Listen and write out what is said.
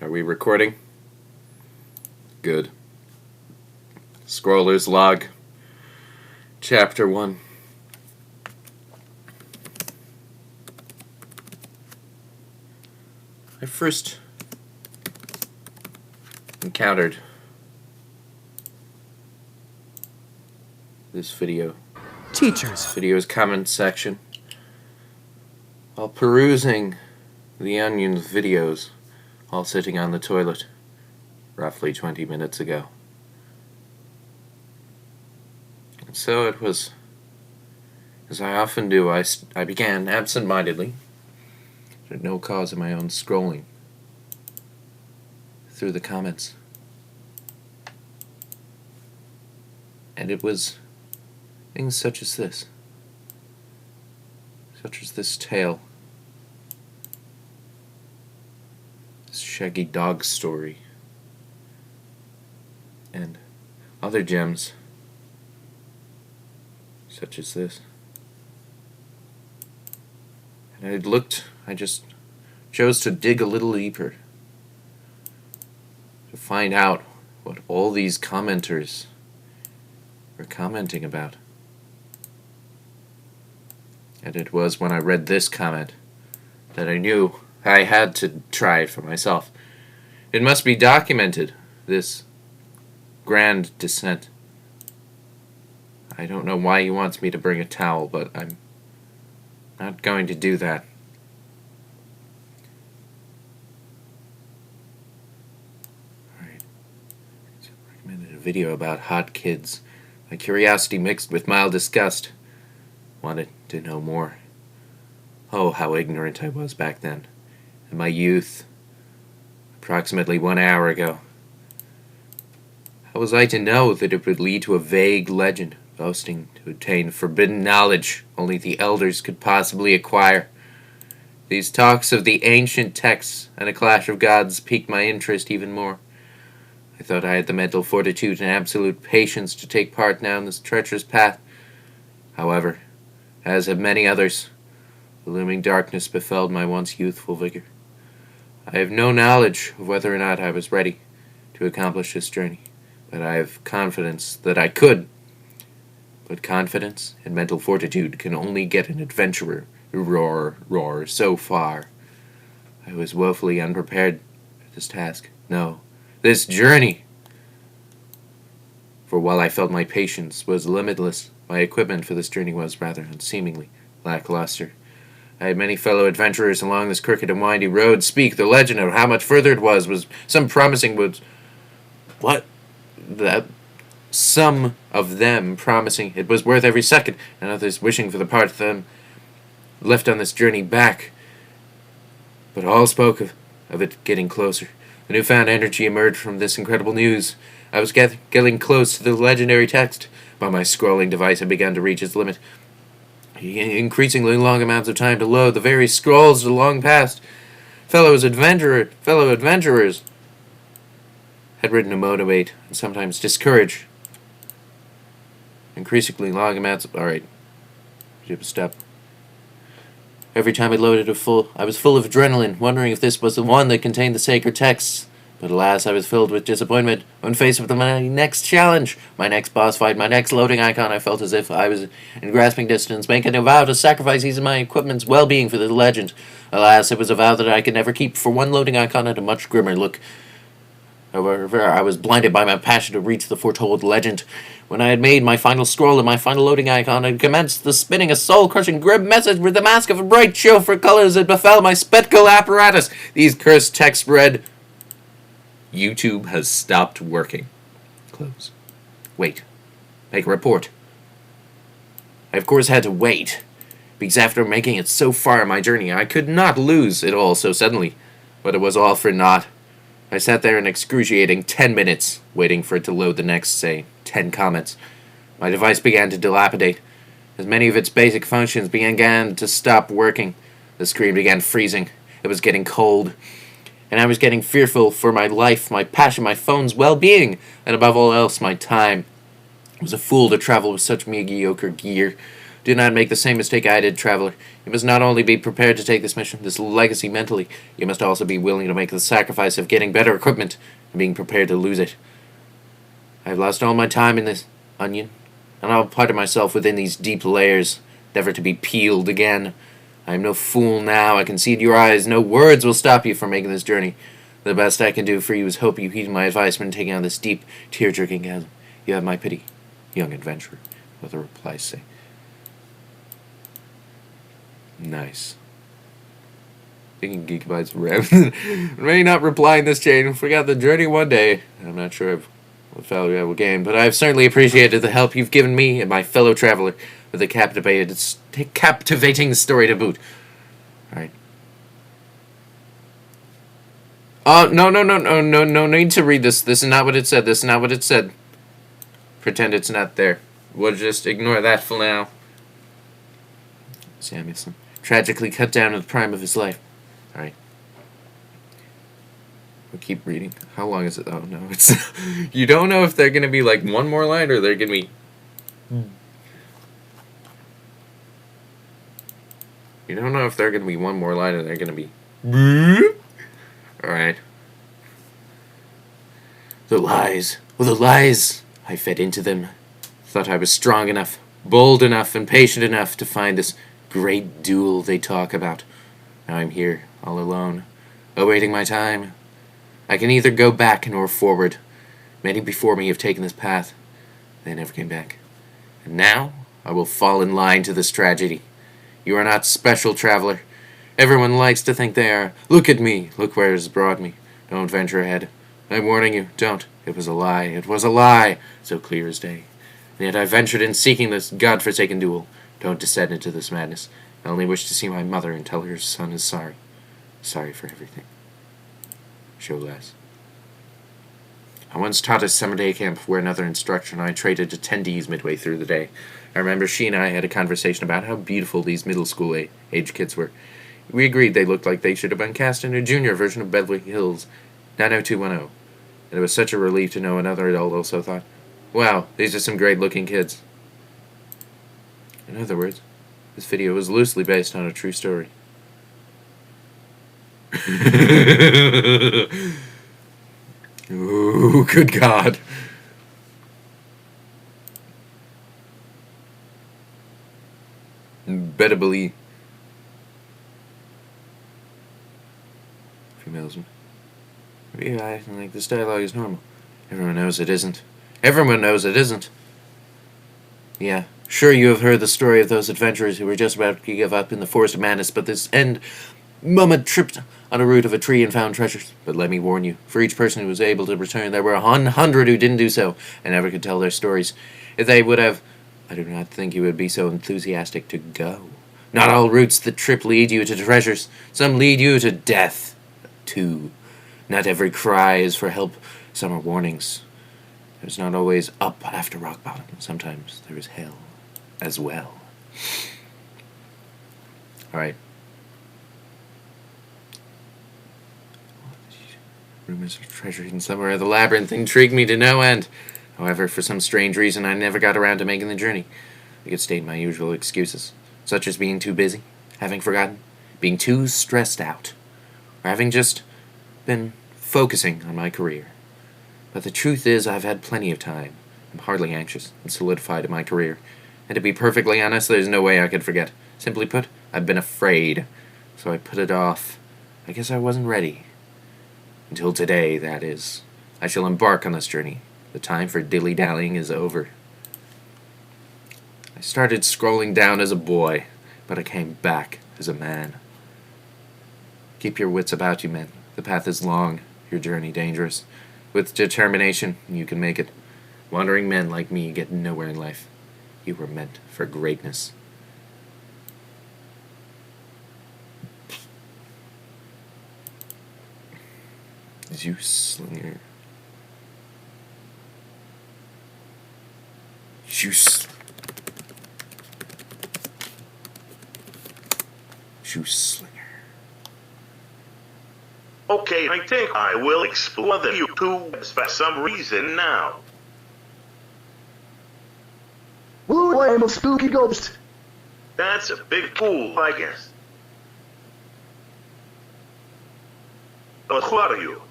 Are we recording? Good. Scroller's Log, Chapter 1. I first encountered this video's comment section while perusing the Onion's videos while sitting on the toilet roughly 20 minutes ago. And so it was, as I often do, I began absent-mindedly, at no cause of my own, scrolling through the comments. And it was things such as this tale, this shaggy dog story, and other gems such as this. And I just chose to dig a little deeper to find out what all these commenters were commenting about. And it was when I read this comment that I knew I had to try it for myself. It must be documented, this grand descent. I don't know why he wants me to bring a towel, but I'm not going to do that. Alright. So I recommended a video about hot kids. My curiosity mixed with mild disgust. Wanted to know more. Oh, how ignorant I was back then. In my youth. Approximately 1 hour ago. How was I to know that it would lead to a vague legend, boasting to obtain forbidden knowledge only the elders could possibly acquire? These talks of the ancient texts and a clash of gods piqued my interest even more. I thought I had the mental fortitude and absolute patience to take part now in this treacherous path. However, as have many others, the looming darkness befell my once youthful vigor. I have no knowledge of whether or not I was ready to accomplish this journey, but I have confidence that I could. But confidence and mental fortitude can only get an adventurer so far. I was woefully unprepared for this task. No, this journey. For while I felt my patience was limitless, my equipment for this journey was rather unseemingly lackluster. I had many fellow adventurers along this crooked and windy road speak the legend of how much further it was some promising some of them promising it was worth every second, and others wishing for the part of them left on this journey back. But all spoke of it getting closer. A newfound energy emerged from this incredible news. I was getting close to the legendary text, but my scrolling device had begun to reach its limit. Increasingly long amounts of time to load. The very scrolls had long past. Fellow adventurers had written to motivate and sometimes discourage. Increasingly long amounts of... Alright. Step. Every time I loaded I was full of adrenaline, wondering if this was the one that contained the sacred texts. But alas, I was filled with disappointment when faced with my next challenge, my next boss fight, my next loading icon. I felt as if I was in grasping distance, making a vow to sacrifice even my equipment's well-being for the legend. Alas, it was a vow that I could never keep, for one loading icon had a much grimmer look. However, I was blinded by my passion to reach the foretold legend. When I had made my final scroll and my final loading icon, I commenced the spinning a soul-crushing grim message with the mask of a bright show for colors that befell my spectacle apparatus. These cursed texts read, YouTube has stopped working. Close. Wait. Make a report. I of course had to wait, because after making it so far in my journey, I could not lose it all so suddenly. But it was all for naught. I sat there in excruciating 10 minutes, waiting for it to load the next, say, 10 comments. My device began to dilapidate, as many of its basic functions began to stop working. The screen began freezing. It was getting cold. And I was getting fearful for my life, my passion, my phone's well-being, and above all else, my time. I was a fool to travel with such mediocre gear, Do not make the same mistake I did, traveler. You must not only be prepared to take this mission, this legacy mentally, you must also be willing to make the sacrifice of getting better equipment and being prepared to lose it. I have lost all my time in this onion, and I'll part of myself within these deep layers, never to be peeled again. I am no fool now. I can see in your eyes. No words will stop you from making this journey. The best I can do for you is hope you heed my advice when taking on this deep, tear-jerking chasm. You have my pity, young adventurer, what the replies say. Nice. Thinking gigabytes of RAM. May not reply in this chain. Forgot the journey one day. I'm not sure what value I will gain, but I have certainly appreciated the help you've given me and my fellow traveler with a captivating story to boot. Alright. Oh, no need to read this. This is not what it said. This is not what it said. Pretend it's not there. We'll just ignore that for now. Samuelson. Tragically cut down in the prime of his life. Alright. We'll keep reading. How long is it? Oh, no. It's you don't know if they're going to be like one more line or they're going to be... You don't know if they're going to be one more line or they're going to be... Alright. The lies. Well, the lies. I fed into them. Thought I was strong enough, bold enough, and patient enough to find this great duel they talk about. Now I'm here, all alone, awaiting my time. I can either go back nor forward. Many before me have taken this path. They never came back. And now I will fall in line to this tragedy. You are not special, traveler. Everyone likes to think they are. Look at me. Look where it has brought me. Don't venture ahead. I'm warning you. Don't. It was a lie. It was a lie. So clear as day. And yet I ventured in seeking this godforsaken duel. Don't descend into this madness. I only wish to see my mother and tell her her son is sorry. Sorry for everything. Show less. I once taught a summer day camp where another instructor and I traded attendees midway through the day. I remember she and I had a conversation about how beautiful these middle school age kids were. We agreed they looked like they should have been cast in a junior version of Beverly Hills 90210. And it was such a relief to know another adult also thought, wow, these are some great-looking kids. In other words, this video was loosely based on a true story. Ooh, good God. Better believe. Females. Yeah, I think this dialogue is normal. Everyone knows it isn't. Everyone knows it isn't. Yeah, sure you have heard the story of those adventurers who were just about to give up in the Forest of Madness, but this end moment tripped on the root of a tree and found treasures. But let me warn you, for each person who was able to return, there were 100 who didn't do so, and never could tell their stories. If they would have, I do not think you would be so enthusiastic to go. Not all routes that trip lead you to treasures. Some lead you to death, too. Not every cry is for help. Some are warnings. There's not always up after rock bottom. Sometimes there is hell as well. Alright. Rumors of treasure hidden somewhere in the labyrinth intrigued me to no end. However, for some strange reason, I never got around to making the journey. I could state my usual excuses, such as being too busy, having forgotten, being too stressed out, or having just been focusing on my career. But the truth is, I've had plenty of time. I'm hardly anxious and solidified in my career. And to be perfectly honest, there's no way I could forget. Simply put, I've been afraid. So I put it off. I guess I wasn't ready. Until today, that is. I shall embark on this journey. The time for dilly-dallying is over. I started scrolling down as a boy, but I came back as a man. Keep your wits about you, men. The path is long, your journey dangerous. With determination, you can make it. Wandering men like me get nowhere in life. You were meant for greatness. Zeus Slinger. Zeus Slinger. Okay, I think I will explore the YouTubes for some reason now. Ooh, I am a spooky ghost. That's a big pool, I guess. But who are you?